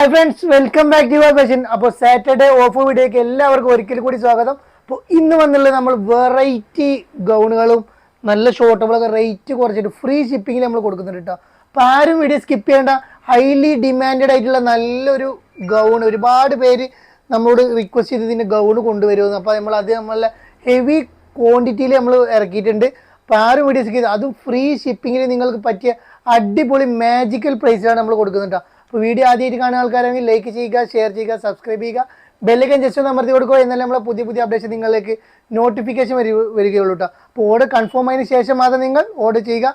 Hi friends, welcome back to your fashion. അപ്പോൾ Saturday of വീഡിയോക്ക് എല്ലാവർക്കും ഒരിക്കൽ കൂടി സ്വാഗതം. അപ്പോൾ ഇന്ന് വന്നുള്ളത് നമ്മൾ വെറൈറ്റി ഗൗണുകളും നല്ല ഷോർട്ടുകളൊക്കെ റേറ്റ് കുറച്ചിട്ട് ഫ്രീ ഷിപ്പിങ്ങിൽ നമ്മൾ കൊടുക്കുന്നുണ്ട് കേട്ടോ. അപ്പോൾ ആരും വീഡിയോ സ്കിപ്പ് ചെയ്യേണ്ട. ഹൈലി ഡിമാൻഡഡ് ആയിട്ടുള്ള നല്ലൊരു ഗൗൺ ഒരുപാട് പേര് നമ്മളോട് റിക്വസ്റ്റ് ചെയ്ത് ഇതിൻ്റെ ഗൗൺ കൊണ്ടുവരുമെന്ന്. അപ്പോൾ നമ്മളെ ഹെവി ക്വാണ്ടിറ്റിയിൽ നമ്മൾ ഇറക്കിയിട്ടുണ്ട്. അപ്പോൾ ആരും വീഡിയോ സ്കിപ്പ് ചെയ്ത് അതും ഫ്രീ ഷിപ്പിങ്ങിൽ നിങ്ങൾക്ക് പറ്റിയ അടിപൊളി മാജിക്കൽ പ്രൈസിലാണ് നമ്മൾ കൊടുക്കുന്നുണ്ട്. അപ്പോൾ വീഡിയോ ആദ്യമായിട്ട് കാണുന്ന ആൾക്കാരാണെങ്കിൽ ലൈക്ക് ചെയ്യുക, ഷെയർ ചെയ്യുക, സബ്സ്ക്രൈബ് ചെയ്യുക, ബെല്ലൈക്കൻ ജസ്റ്റ് ഒന്ന് അമർത്തി കൊടുക്കുക. എന്നാലും നമ്മളെ പുതിയ അപ്ഡേഷൻ നിങ്ങളിലേക്ക് നോട്ടിഫിക്കേഷൻ വരികയുള്ളൂ കേട്ടോ. അപ്പോൾ ഓർഡർ കൺഫേം ആയതിനു ശേഷം മാത്രം നിങ്ങൾ ഓർഡർ ചെയ്യുക.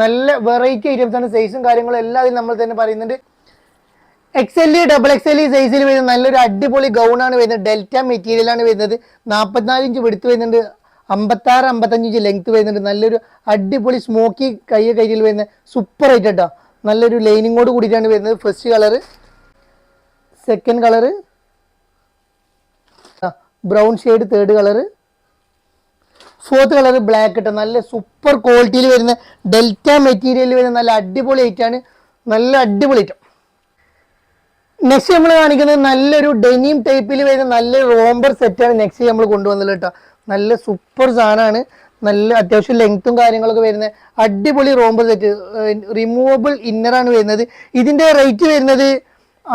നല്ല വെറൈറ്റി ഐറ്റംസ് ആണ്, സൈസും കാര്യങ്ങളും എല്ലാവരും നമ്മൾ തന്നെ പറയുന്നുണ്ട്. XL, XXL സൈസിൽ വരുന്നത് നല്ലൊരു അടിപൊളി ഗൗണാണ് വരുന്നത്. ഡെൽറ്റ മെറ്റീരിയലാണ് വരുന്നത്. 44 ഇഞ്ച് വെടുത്ത് വരുന്നുണ്ട്, 56-55 ഇഞ്ച് ലെങ്ത് വരുന്നുണ്ട്. നല്ലൊരു അടിപൊളി സ്മോക്കി കയ്യിൽ വരുന്ന സൂപ്പർ ആയിട്ട് കേട്ടോ. നല്ലൊരു ലൈനിങ്ങോട് കൂടിയിട്ടാണ് വരുന്നത്. First colour, second colour brown shade, third colour, fourth colour black കേട്ടോ. നല്ല സൂപ്പർ ക്വാളിറ്റിയിൽ വരുന്ന ഡെൽറ്റ മെറ്റീരിയലിൽ വരുന്ന നല്ല അടിപൊളി ഐറ്റാണ്. നല്ല അടിപൊളി ഐറ്റം. നെക്സ്റ്റ് നമ്മൾ കാണിക്കുന്നത് നല്ലൊരു ഡെനിം ടൈപ്പിൽ വരുന്ന നല്ലൊരു റോംബർ സെറ്റാണ് നെക്സ്റ്റ് നമ്മൾ കൊണ്ടുവന്നത് കേട്ടോ. നല്ല സൂപ്പർ സാധനമാണ്. നല്ല അത്യാവശ്യം ലെങ്ത്തും കാര്യങ്ങളൊക്കെ വരുന്ന അടിപൊളി റോംബർ സെറ്റ്. റിമൂവബിൾ ഇന്നറാണ് വരുന്നത്. ഇതിന്റെ റേറ്റ് വരുന്നത്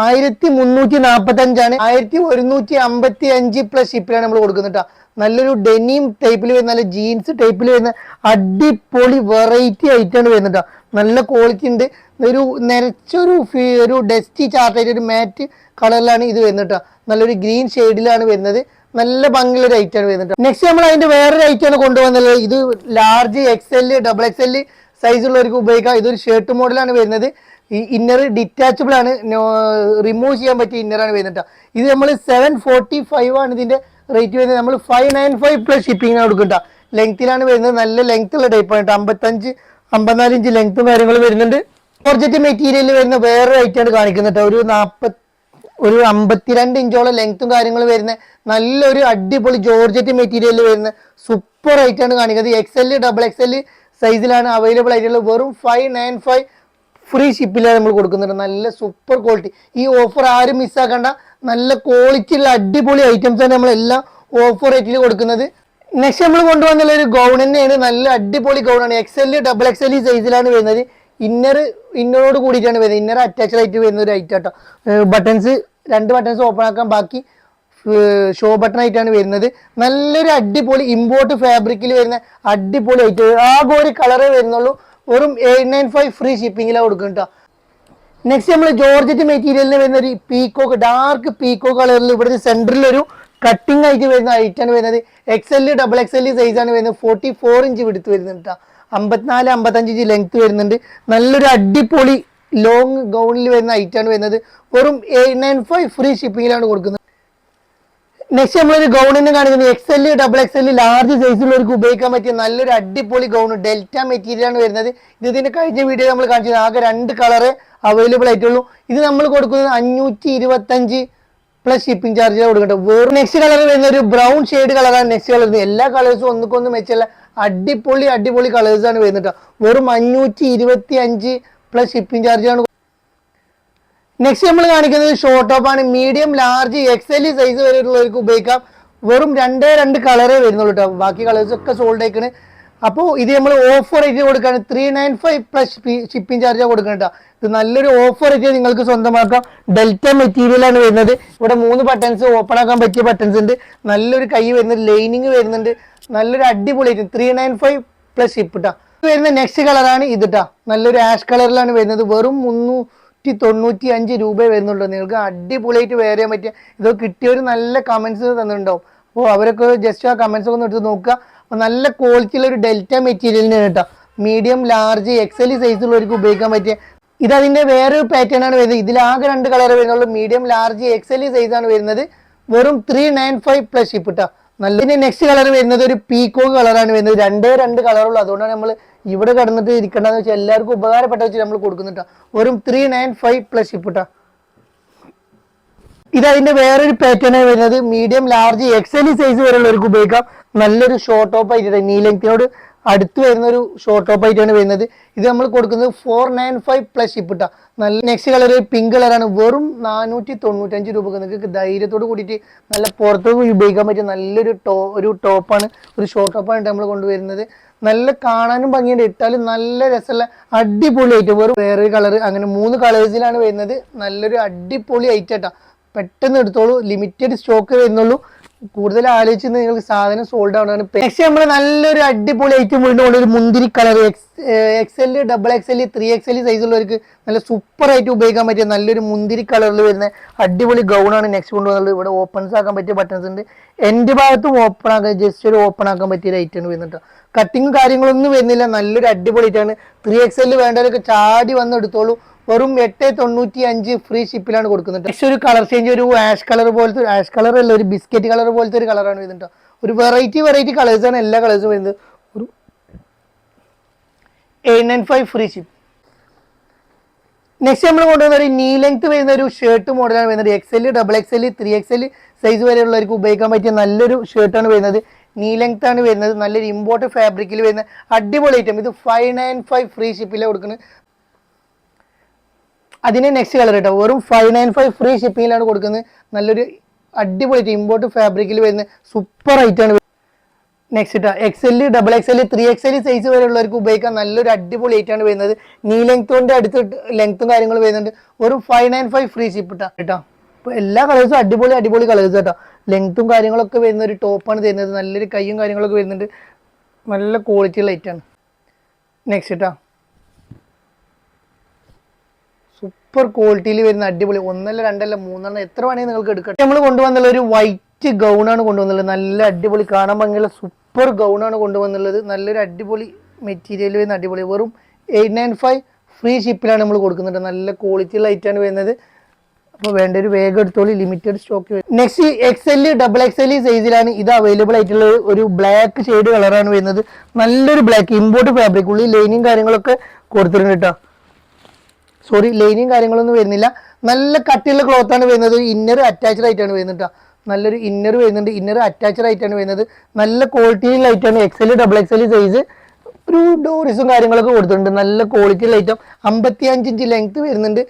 1345 1155 പ്ലസ് ഷിപ്പിലാണ് നമ്മൾ കൊടുക്കുന്നത് കേട്ടോ. നല്ലൊരു ഡെനിം ടൈപ്പിൽ വരുന്ന നല്ല ജീൻസ് ടൈപ്പിൽ വരുന്ന അടിപൊളി വെറൈറ്റി ആയിട്ടാണ് വരുന്നത് കേട്ടോ. നല്ല ക്വാളിറ്റി ഉണ്ട്. ഒരു ഒരു ഡസ്റ്റി ചാർട്ടായിട്ട് ഒരു മാറ്റ് കളറിലാണ് ഇത് വരുന്നത് കേട്ടോ. നല്ലൊരു ഗ്രീൻ ഷെയ്ഡിലാണ് വരുന്നത്. നല്ല ഭംഗിയുള്ള ഒരു ഐറ്റാണ് വരുന്നത്. നെക്സ്റ്റ് നമ്മൾ അതിന്റെ വേറൊരു ഐറ്റാണ് കൊണ്ടുവന്നത്. ഇത് ലാർജ് XL, XXL സൈസുള്ളവർക്ക് ഉപയോഗിക്കാം. ഇതൊരു ഷർട്ട് മോഡലാണ് വരുന്നത്. ഈ ഇന്നർ ഡിറ്റാച്ചബിൾ ആണ്, റിമൂവ് ചെയ്യാൻ പറ്റിയ ഇന്നറാണ് വരുന്നത്. ഇത് നമ്മൾ 745 ആണ് ഇതിന്റെ റേറ്റ് വരുന്നത്. നമ്മൾ 595 പ്ലസ് ഷിപ്പിങ്ങിനാണ് കൊടുക്കുക. ലെങ്ത്തിലാണ് വരുന്നത്. നല്ല ലെങ്ത് ഉള്ള ടൈപ്പാണ് കേട്ടോ. 55-54 ഇഞ്ച് ലെങ്ത്തും കാര്യങ്ങളും വരുന്നുണ്ട്. ജോർജറ്റ് മെറ്റീരിയലിൽ വരുന്ന വേറൊരു ഐറ്റാണ് കാണിക്കുന്നത്. ഒരു 52 ഇഞ്ചോളം ലെങ്ത്തും കാര്യങ്ങളും വരുന്ന നല്ലൊരു അടിപൊളി ജോർജറ്റ് മെറ്റീരിയലിൽ വരുന്ന സൂപ്പർ ആയിട്ടാണ് കാണിക്കുന്നത്. XL, XXL സൈസിലാണ് അവൈലബിൾ ആയിട്ടുള്ളത്. വെറും 595 ഫ്രീ ഷിപ്പിലാണ് നമ്മൾ കൊടുക്കുന്നുണ്ട്. നല്ല സൂപ്പർ ക്വാളിറ്റി. ഈ ഓഫർ ആരും മിസ്സാക്കണ്ട. നല്ല ക്വാളിറ്റി ഉള്ള അടിപൊളി ഐറ്റംസ് ആണ് നമ്മളെല്ലാം ഓഫർ റേറ്റിൽ കൊടുക്കുന്നത്. നെക്സ്റ്റ് നമ്മൾ കൊണ്ടുവന്നുള്ള ഒരു ഗൗൺ തന്നെയാണ്. നല്ല അടിപൊളി ഗൗണാണ്. XL, XXL സൈസിലാണ് വരുന്നത്. ഇന്നറോട് കൂടിയിട്ടാണ് വരുന്നത്. ഇന്നർ അറ്റാച്ച്ഡ് ആയിട്ട് വരുന്ന ഒരു ഐറ്റം കേട്ടോ. ബട്ടൺസ് 2 ബട്ടൺസ് ഓപ്പൺ ആക്കാൻ, ബാക്കി ഷോ ബട്ടൺ ആയിട്ടാണ് വരുന്നത്. നല്ലൊരു അടിപൊളി ഇമ്പോർട്ട് ഫാബ്രിക്കിൽ വരുന്ന അടിപൊളി ഐറ്റം. ആകെ ഒരു കളറേ വരുന്നുള്ളൂ. വെറും 895 ഫ്രീ ഷിപ്പിങ്ങിലാണ് കൊടുക്കും കേട്ടോ. നെക്സ്റ്റ് നമ്മൾ ജോർജറ്റ് മെറ്റീരിയലിന് വരുന്ന ഒരു പീക്കോക്ക്, ഡാർക്ക് പീക്കോക്ക് കളറിൽ ഇവിടെ സെൻറ്ററിൽ ഒരു കട്ടിങ് ആയിട്ട് വരുന്ന ഐറ്റാണ് വരുന്നത്. XL, XXL സൈസാണ് വരുന്നത്. 44 ഇഞ്ച് വിടുത്ത് വരുന്നുണ്ട് കേട്ടോ. 54-55 ഇഞ്ച് ലെങ്ത് വരുന്നുണ്ട്. നല്ലൊരു അടിപൊളി ലോങ് ഗൗണിൽ വരുന്ന ഐറ്റാണ് വരുന്നത്. വെറും 895 ഫ്രീ ഷിപ്പിങ്ങിലാണ് കൊടുക്കുന്നത്. നെക്സ്റ്റ് നമ്മളൊരു ഗൗണിനെ കാണിക്കുന്നത് XL, XXL ലാർജ് സൈസിലുള്ളവർക്ക് ഉപയോഗിക്കാൻ പറ്റിയ നല്ലൊരു അടിപൊളി ഗൗൺ. ഡെൽറ്റ മെറ്റീരിയലാണ് വരുന്നത്. ഇതിന്റെ കഴിഞ്ഞ വീഡിയോ നമ്മൾ കാണിച്ചത് ആകെ 2 കളറ് അവൈലബിൾ ആയിട്ടുള്ളൂ. ഇത് നമ്മൾ കൊടുക്കുന്നത് 525 പ്ലസ് ഷിപ്പിംഗ് ചാർജ് കൊടുക്കട്ടെ. വേറെ നെക്സ്റ്റ് കളർ വരുന്ന ഒരു ബ്രൗൺ ഷെയ്ഡ് കളറാണ് നെക്സ്റ്റ് കളർ. എല്ലാ കളേഴ്സും ഒന്നുകൊന്നും വെച്ചല്ല അടിപൊളി കളേഴ്സാണ് വരുന്നത്. വെറും 525 പ്ലസ് ഷിപ്പിംഗ് ചാർജാണ്. നെക്സ്റ്റ് നമ്മൾ കാണിക്കുന്നത് ഷോർട്ട് ടോപ്പ് ആണ്. മീഡിയം, ലാർജ്, XL സൈസ് വരെയുള്ളവർക്ക് ഉപയോഗിക്കാം. വെറും 2 കളറേ വരുന്നുള്ളൂ കേട്ടോ. ബാക്കി കളേഴ്സ് ഒക്കെ സോൾഡ് ആയിക്കാണ്. അപ്പോൾ ഇത് നമ്മൾ ഓഫർ റേറ്റ് കൊടുക്കുകയാണ്. 395 പ്ലസ് ഷിപ്പിംഗ് ചാർജാണ് കൊടുക്കുന്നത് കേട്ടോ. ഇത് നല്ലൊരു ഓഫർ റേറ്റ് നിങ്ങൾക്ക് സ്വന്തമാക്കാം. ഡെൽറ്റ മെറ്റീരിയലാണ് വരുന്നത്. ഇവിടെ 3 ബട്ടൺസ് ഓപ്പൺ ആക്കാൻ പറ്റിയ ബട്ടൺസ് ഉണ്ട്. നല്ലൊരു കൈ വരുന്നുണ്ട്, ലൈനിങ് വരുന്നുണ്ട്. നല്ലൊരു അടിപൊളി 395 പ്ലസ് ഷിപ്പ് കേട്ടോ. വരുന്ന നെക്സ്റ്റ് കളറാണ് ഇത് കേട്ടോ. നല്ലൊരു ആഷ് കളറിലാണ് വരുന്നത്. വെറും 395 രൂപ വരുന്നുള്ളൂ. നിങ്ങൾക്ക് അടിപൊളിയായിട്ട് വെയർ ചെയ്യാൻ പറ്റിയ ഇതൊക്കെ കിട്ടിയവർ നല്ല കമൻസ് തന്നിട്ടുണ്ടാവും. അപ്പോൾ അവരൊക്കെ ജസ്റ്റ് ആ കമൻസ് ഒക്കെ ഒന്ന് എടുത്ത് നോക്കുക. അപ്പോൾ നല്ല ക്വാളിറ്റിയുള്ള ഒരു ഡെൽറ്റ മെറ്റീരിയലിന് കേട്ടോ. മീഡിയം, ലാർജ്, XL സൈസുള്ളവർക്ക് ഉപയോഗിക്കാൻ പറ്റിയ ഇതതിൻ്റെ വേറൊരു പാറ്റേൺ ആണ് വരുന്നത്. ഇതിലാകെ 2 കളർ വരുന്നുള്ളൂ. മീഡിയം, ലാർജ്, XL സൈസാണ് വരുന്നത്. വെറും 395 പ്ലസ് ഷിപ്പ് കേട്ടോ. നല്ല നെക്സ്റ്റ് കളർ വരുന്നത് ഒരു പീക്കോക്ക് കളറാണ് വരുന്നത്. 2 കളറുള്ളൂ. അതുകൊണ്ടാണ് നമ്മൾ ഇവിടെ കിടന്നിട്ട് ഇരിക്കേണ്ടതെന്ന് വെച്ചാൽ എല്ലാവർക്കും ഉപകാരപ്പെട്ട വെച്ച് നമ്മൾ കൊടുക്കുന്നുട്ടോ. വെറും 395 പ്ലസ് ഷിപ്പ് കേട്ടോ. ഇതതിന്റെ വേറൊരു പാറ്റേൺ വരുന്നത്. മീഡിയം, ലാർജ്, XL സൈസ് വരെയുള്ളവർക്ക് ഉപയോഗിക്കാം. നല്ലൊരു ഷോർട്ട് ടോപ്പ് ആയിട്ട് നീ ലെങ്ത്തിനോട് അടുത്ത് വരുന്ന ഒരു ഷോർട്ട് ടോപ്പ് ആയിട്ടാണ് വരുന്നത്. ഇത് നമ്മൾ കൊടുക്കുന്നത് 495 പ്ലസ് ഷിപ്പ് ഇട്ടാ. നല്ല നെക്സ്റ്റ് കളർ പിങ്ക് കളറാണ്. വെറും 495 രൂപക്ക് നിങ്ങൾക്ക് ധൈര്യത്തോട് കൂടിയിട്ട് നല്ല പുറത്തൊക്കെ ഉപയോഗിക്കാൻ പറ്റിയ നല്ലൊരു ടോപ്പാണ്, ഒരു ഷോർട്ട് ടോപ്പാണ് നമ്മൾ കൊണ്ടുവരുന്നത്. നല്ല കാണാനും ഭംഗിയുണ്ട്, ഇട്ടാലും നല്ല രസമുള്ള അടിപൊളി ഐറ്റം. വെറും വേറൊരു കളർ, അങ്ങനെ 3 കളേഴ്സിലാണ് വരുന്നത്. നല്ലൊരു അടിപൊളി ഐറ്റം കേട്ടോ. പെട്ടെന്ന് എടുത്തോളൂ, ലിമിറ്റഡ് സ്റ്റോക്ക് വരുന്നുള്ളൂ. കൂടുതൽ ആലോചിച്ച് നിങ്ങൾക്ക് സാധനം സോൾഡ് ആവുന്നതാണ്. നെക്സ്റ്റ് നമ്മൾ നല്ലൊരു അടിപൊളി ഐറ്റം വീണ്ടും ഒരു മുന്തിരി colour XL, XXL, 3XL size ഉള്ളവർക്ക് നല്ല സൂപ്പർ ആയിട്ട് ഉപയോഗിക്കാൻ പറ്റിയ നല്ലൊരു മുന്തിരി കളറിൽ വരുന്ന അടിപൊളി ഗൗണാണ് നെക്സ്റ്റ് കൊണ്ടുവന്നുള്ളത്. ഇവിടെ ഓപ്പൺസ് ആക്കാൻ പറ്റിയ ബട്ടൺസ് ഉണ്ട്, എൻഡ് ഭാഗത്തും ഓപ്പൺ ആക്കാൻ, ജസ്റ്റ് ഒരു ഓപ്പൺ ആക്കാൻ പറ്റിയ ഒരു ഐറ്റം വരുന്നുണ്ട്. കട്ടിങ് കാര്യങ്ങളൊന്നും വരുന്നില്ല, നല്ലൊരു അടിപൊളി ഐറ്റാണ്. 3XL വേണ്ടവരൊക്കെ ചാടി വന്ന് എടുത്തോളൂ. വെറും 895 ഫ്രീ ഷിപ്പിലാണ് കൊടുക്കുന്നത്. നെക്സ്റ്റ് ഒരു കളർ ചേഞ്ച്, ഒരു ആഷ് കളർ പോലത്തെ, ആഷ് കളർ അല്ല, ഒരു ബിസ്ക്കറ്റ് കളർ പോലത്തെ ഒരു കളറാണ് വരുന്നത്. ഒരു വെറൈറ്റി കളേഴ്സാണ്, എല്ലാ കളേഴ്സും വരുന്നത്. ഒരു 895 ഫ്രീ ഷിപ്പ്. നെക്സ്റ്റ് നമ്മൾ കൊണ്ടുവന്ന ഒരു നീ ലെങ്ത് വരുന്ന ഒരു ഷർട്ട് മോഡലാണ് വരുന്നത്. XL, XXL, 3XL സൈസ് വരെയുള്ളവർക്ക് ഉപയോഗിക്കാൻ പറ്റിയ നല്ലൊരു ഷർട്ടാണ് വരുന്നത്. നീ ലെങ്ത് ആണ് വരുന്നത്. നല്ലൊരു ഇമ്പോർട്ട് ഫാബ്രിക്കിൽ വരുന്ന അടിപൊളി ഐറ്റം. ഇത് 595 ഫ്രീ ഷിപ്പിലാണ് കൊടുക്കുന്നത്. അതിന് നെക്സ്റ്റ് കളർ കേട്ടോ, വെറും 595 ഫ്രീ ഷിപ്പിങ്ങിലാണ് കൊടുക്കുന്നത്. നല്ലൊരു അടിപൊളി ഇമ്പോർട്ട് ഫാബ്രിക്കിൽ വരുന്ന സൂപ്പർ ഐറ്റാണ്. നെക്സ്റ്റ് ഇട്ടാ XL, XXL, 3XL സൈസ് വരെയുള്ളവർക്ക് ഉപയോഗിക്കാൻ നല്ലൊരു അടിപൊളി ഐറ്റാണ് വരുന്നത്. നീ ലെങ്ത്തോന്റെ അടുത്ത് ലെങ്ത്തും കാര്യങ്ങളും വരുന്നുണ്ട്. വെറും 595 ഫ്രീ ഷിപ്പ് ഇട്ടാ കേട്ടോ. അപ്പോൾ എല്ലാ കളേഴ്സും അടിപൊളി കളേഴ്സ് കേട്ടോ. ലെങ്ത്തും കാര്യങ്ങളൊക്കെ വരുന്ന ഒരു ടോപ്പാണ് തരുന്നത്. നല്ലൊരു കയ്യും കാര്യങ്ങളൊക്കെ വരുന്നുണ്ട്. നല്ല ക്വാളിറ്റിയുള്ള ഐറ്റാണ്. നെക്സ്റ്റ് ഇട്ടാ സൂപ്പർ ക്വാളിറ്റിയിൽ വരുന്ന അടിപൊളി, 1 അല്ല 2 അല്ല 3 എണ്ണം എത്ര വേണമെങ്കിൽ നിങ്ങൾക്ക് എടുക്കാം. നമ്മൾ കൊണ്ടുവന്നുള്ള ഒരു വൈറ്റ് ഗൗണാണ് കൊണ്ടുവന്നുള്ളത്. നല്ല അടിപൊളി കാണാൻ ഭംഗിയുള്ള സൂപ്പർ ഗൗണാണ് കൊണ്ടുവന്നുള്ളത്. നല്ലൊരു അടിപൊളി മെറ്റീരിയൽ വരുന്ന അടിപൊളി. വെറും 895 ഫ്രീ ഷിപ്പിലാണ് നമ്മൾ കൊടുക്കുന്നുണ്ട്. നല്ല ക്വാളിറ്റിയുള്ള ഐറ്റാണ് വരുന്നത്. അപ്പോൾ വേണ്ട ഒരു വേഗം എടുത്തോളി, ലിമിറ്റഡ് സ്റ്റോക്ക് വരും. നെക്സ്റ്റ് XL, XXL സൈസിലാണ് ഇത് അവൈലബിൾ ആയിട്ടുള്ള ഒരു ബ്ലാക്ക് ഷെയ്ഡ് കളറാണ് വരുന്നത്. നല്ലൊരു ബ്ലാക്ക് ഇമ്പോർട്ട് ഫാബ്രിക്, ഉള്ളിൽ ലൈനിങ് കാര്യങ്ങളൊക്കെ കൊടുത്തിട്ടുണ്ട് കേട്ടോ. സോറി, ലൈനിങ് കാര്യങ്ങളൊന്നും വരുന്നില്ല. നല്ല കട്ടിയുള്ള ക്ലോത്ത് ആണ് വരുന്നത്. ഇന്നർ അറ്റാച്ച്ഡ് ആയിട്ടാണ് വരുന്നത് കേട്ടോ. നല്ലൊരു ഇന്നർ വരുന്നുണ്ട്, ഇന്നർ അറ്റാച്ച്ഡ് ആയിട്ടാണ് വരുന്നത്. നല്ല ക്വാളിറ്റിയുള്ള ഐറ്റാണ്. XL, XXL സൈസ് ഒരു ഡോറിസും കാര്യങ്ങളൊക്കെ കൊടുത്തിട്ടുണ്ട്. നല്ല ക്വാളിറ്റിയുള്ള ഐറ്റം. 55 ഇഞ്ച് ലെങ്ത് വരുന്നുണ്ട്.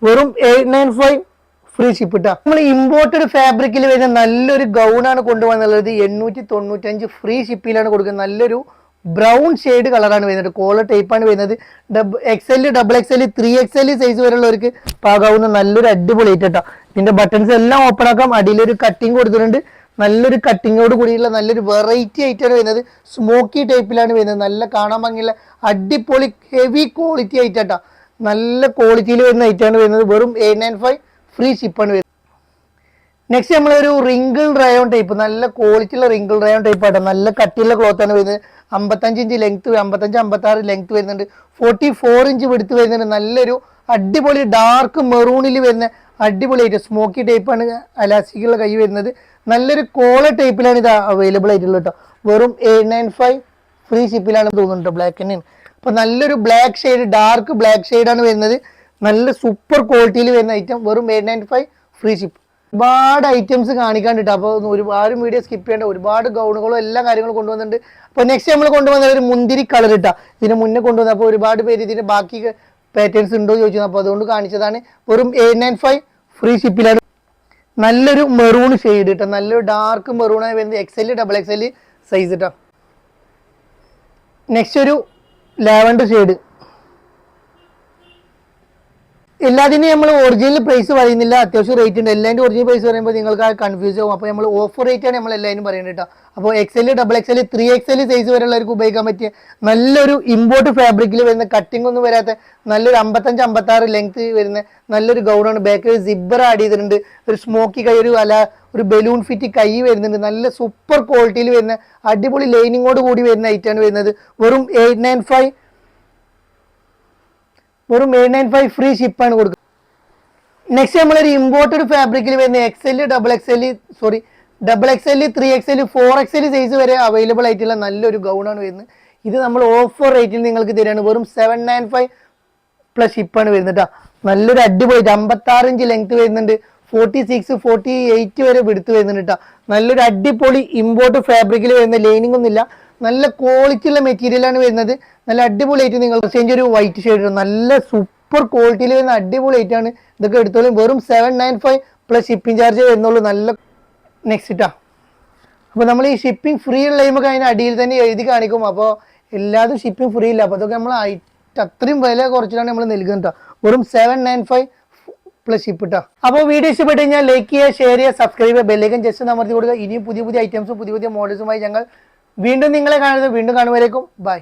വെറും 895 ഫ്രീ ഷിപ്പ് ഇട്ടാ. നമ്മൾ ഇമ്പോർട്ടഡ് ഫാബ്രിക്കിൽ വരുന്ന നല്ലൊരു ഗൗണാണ് കൊണ്ടുവന്നുള്ളത്. 895 ഫ്രീ ഷിപ്പിലാണ് കൊടുക്കുന്നത്. നല്ലൊരു ബ്രൗൺ ഷെയ്ഡ് കളറാണ് വരുന്നത്. കോളർ ടൈപ്പാണ് വരുന്നത്. XL, XXL, 3XL സൈസ് വരെയുള്ളവർക്ക് പാകാവുന്ന നല്ലൊരു അടിപൊളി ഐറ്റം കേട്ടോ. ഇതിന്റെ ബട്ടൺസ് എല്ലാം ഓപ്പൺ ആക്കാം. അടിയിലൊരു കട്ടിങ് കൊടുത്തിട്ടുണ്ട്. നല്ലൊരു കട്ടിങ്ങോട് കൂടിയുള്ള നല്ലൊരു വെറൈറ്റി ആയിട്ടാണ് വരുന്നത്. സ്മോക്കി ടൈപ്പിലാണ് വരുന്നത്. നല്ല കാണാൻ ഭംഗിയുള്ള അടിപൊളി ഹെവി ക്വാളിറ്റി ഐറ്റാ. നല്ല ക്വാളിറ്റിയിൽ വരുന്ന ഐറ്റാണ് വരുന്നത്. വെറും 895 ഫ്രീ ഷിപ്പാണ് വരുന്നത്. നെക്സ്റ്റ് നമ്മളൊരു റിങ്കിൾ റയോൺ ടൈപ്പ്, നല്ല ക്വാളിറ്റിയുള്ള റിങ്കിൾ റയോൺ ടൈപ്പ് ആട്ടോ. നല്ല കട്ടിയുള്ള ക്ലോത്ത് ആണ് വരുന്നത്. 55 ഇഞ്ച് ലെങ്ത്, 55-56 ലെങ്ത് വരുന്നുണ്ട്. 44 ഇഞ്ച് വെടുത്ത് വരുന്നുണ്ട്. നല്ലൊരു അടിപൊളി ഡാർക്ക് മെറൂണിൽ വരുന്ന അടിപൊളി ആയിട്ട് സ്മോക്കി ടൈപ്പാണ് അലാസ്റ്റിക്കുള്ള കൈ വരുന്നത്. നല്ലൊരു കോളർ ടൈപ്പിലാണ് ഇത് അവൈലബിൾ ആയിട്ടുള്ളത് കേട്ടോ. വെറും 895 ഫ്രീ ഷിപ്പിലാണ് തോന്നുന്നുണ്ട്. ബ്ലാക്ക് തന്നെയാണ്. അപ്പോൾ നല്ലൊരു ബ്ലാക്ക് ഷെയ്ഡ്, ഡാർക്ക് ബ്ലാക്ക് ഷെയ്ഡാണ് വരുന്നത്. നല്ല സൂപ്പർ ക്വാളിറ്റിയിൽ വരുന്ന ഐറ്റം. വെറും 895 ഫ്രീ ഷിപ്പ്. ഒരുപാട് ഐറ്റംസ് കാണിക്കാണ്ടിട്ട്. അപ്പോൾ ഒരുപാട് വീഡിയോ സ്കിപ്പ് ചെയ്യേണ്ട, ഒരുപാട് ഗൗണുകളും എല്ലാ കാര്യങ്ങളും കൊണ്ടുവന്നിട്ടുണ്ട്. അപ്പോൾ നെക്സ്റ്റ് നമ്മൾ കൊണ്ടുവന്ന ഒരു മുന്തിരി കളർ ഇട്ടാ. ഇതിന് മുന്നേ കൊണ്ടുവന്നത്. അപ്പോൾ ഒരുപാട് പേര് ഇതിന് ബാക്കി പാറ്റേൺസ് ഉണ്ടോ ചോദിച്ചു. അപ്പോൾ അതുകൊണ്ട് കാണിച്ചതാണ്. വെറും 895 ഫ്രീ ഷിപ്പിലാണ്. നല്ലൊരു മെറൂൺ ഷെയ്ഡ് ഇട്ടാ. നല്ലൊരു ഡാർക്ക് മെറൂണായി വരുന്നത്. XL, XXL സൈസ് ഇട്ടാ. നെക്സ്റ്റ് ഒരു ലാവൻഡർ ഷെയ്ഡ്. എല്ലാത്തിനും നമ്മൾ ഒറിജിനൽ പ്രൈസ് പറയുന്നില്ല, അത്യാവശ്യം റേറ്റ് ഉണ്ട്. എല്ലാതിൻ്റെ ഒറിജിനൽ പ്രൈസ് പറയുമ്പോൾ നിങ്ങൾക്ക് ആ കൺഫ്യൂസ് ആവും. അപ്പോൾ നമ്മൾ ഓഫർ റേറ്റ് ആണ് നമ്മൾ എല്ലാവരും പറയുന്നത് കേട്ടോ. അപ്പോൾ XL, XXL, 3XL സൈസ് വരെയുള്ളവർക്ക് ഉപയോഗിക്കാൻ പറ്റിയ നല്ലൊരു ഇമ്പോർട്ട് ഫാബ്രിക്കിൽ വരുന്ന കട്ടിംഗ് ഒന്നും വരാത്ത നല്ലൊരു 55-56 ലെങ്ത് വരുന്ന നല്ലൊരു ഗൗണാണ്. ബാക്കിൽ സിബ്ബർ ആഡ് ചെയ്തിട്ടുണ്ട്. ഒരു സ്മോക്കി കൈ, ഒരു ബലൂൺ ഫിറ്റ് കൈ വരുന്നുണ്ട്. നല്ല സൂപ്പർ ക്വാളിറ്റിയിൽ വരുന്ന അടിപൊളി ലൈനിങ്ങോട് കൂടി വരുന്ന ഐറ്റാണ് വരുന്നത്. വെറും 895 ഫ്രീ ഷിപ്പാണ് കൊടുക്കുന്നത്. നെക്സ്റ്റ് നമ്മളൊരു ഇമ്പോർട്ടഡ് ഫാബ്രിക്കിൽ വരുന്ന XL, XXL, 3XL, 4XL size വരെ അവൈലബിൾ ആയിട്ടുള്ള നല്ലൊരു ഗൗണാണ് വരുന്നത്. ഇത് നമ്മൾ ഓഫർ റേറ്റിൽ നിങ്ങൾക്ക് തരികയാണ്. വെറും 795 പ്ലസ് ഷിപ്പാണ് വരുന്നത് കേട്ടോ. നല്ലൊരു അടിപൊളി 56 ഇഞ്ച് ലെങ്ത് വരുന്നുണ്ട്. 46-48 വരെ എടുത്ത് വരുന്നുണ്ട് കേട്ടോ. നല്ലൊരു അടിപൊളി ഇമ്പോർട്ട് ഫാബ്രിക്കിൽ വരുന്ന ലൈനിങ് ഒന്നുമില്ല, നല്ല ക്വാളിറ്റി ഉള്ള മെറ്റീരിയലാണ് വരുന്നത്. നല്ല അടിപൊളിയായിട്ട് നിങ്ങൾ ചേഞ്ച് ഒരു വൈറ്റ് ഷെയ്ഡ് നല്ല സൂപ്പർ ക്വാളിറ്റിയിൽ വരുന്ന അടിപൊളിയായിട്ടാണ് ഇതൊക്കെ എടുത്തോളും. വെറും 795 പ്ലസ് ഷിപ്പിംഗ് ചാർജ് വരുന്നുള്ളൂ. നല്ല നെക്സ്റ്റ് ഇട്ടാ. അപ്പോൾ നമ്മൾ ഈ ഷിപ്പിംഗ് ഫ്രീ ഉള്ള കഴിയുമ്പോൾ അതിന് അടിയിൽ തന്നെ എഴുതി കാണിക്കും. അപ്പോൾ എല്ലാതും ഷിപ്പിംഗ് ഫ്രീ ഇല്ല. അപ്പോൾ അതൊക്കെ നമ്മൾ അത്രയും വില കുറച്ചിട്ടാണ് നമ്മൾ നൽകുന്നത്. വെറും 795 പ്ലസ് ഷിപ്പ് ഇട്ടാ. അപ്പോൾ വീഡിയോ ഇഷ്ടപ്പെട്ട് കഴിഞ്ഞാൽ ലൈക്ക് ചെയ്യുക, ഷെയർ ചെയ്യുക, സബ്സ്ക്രൈബ് ചെയ്യുക, ബെല്ലൈക്കൻ ജസ്റ്റ് അമർത്തി കൊടുക്കുക. ഇനിയും പുതിയ പുതിയ ഐറ്റംസും പുതിയ പുതിയ മോഡൽസുമായി ഞങ്ങൾ വീണ്ടും നിങ്ങളെ കാണുന്നത്. വീണ്ടും കാണുമ്പോഴേക്കും ബൈ.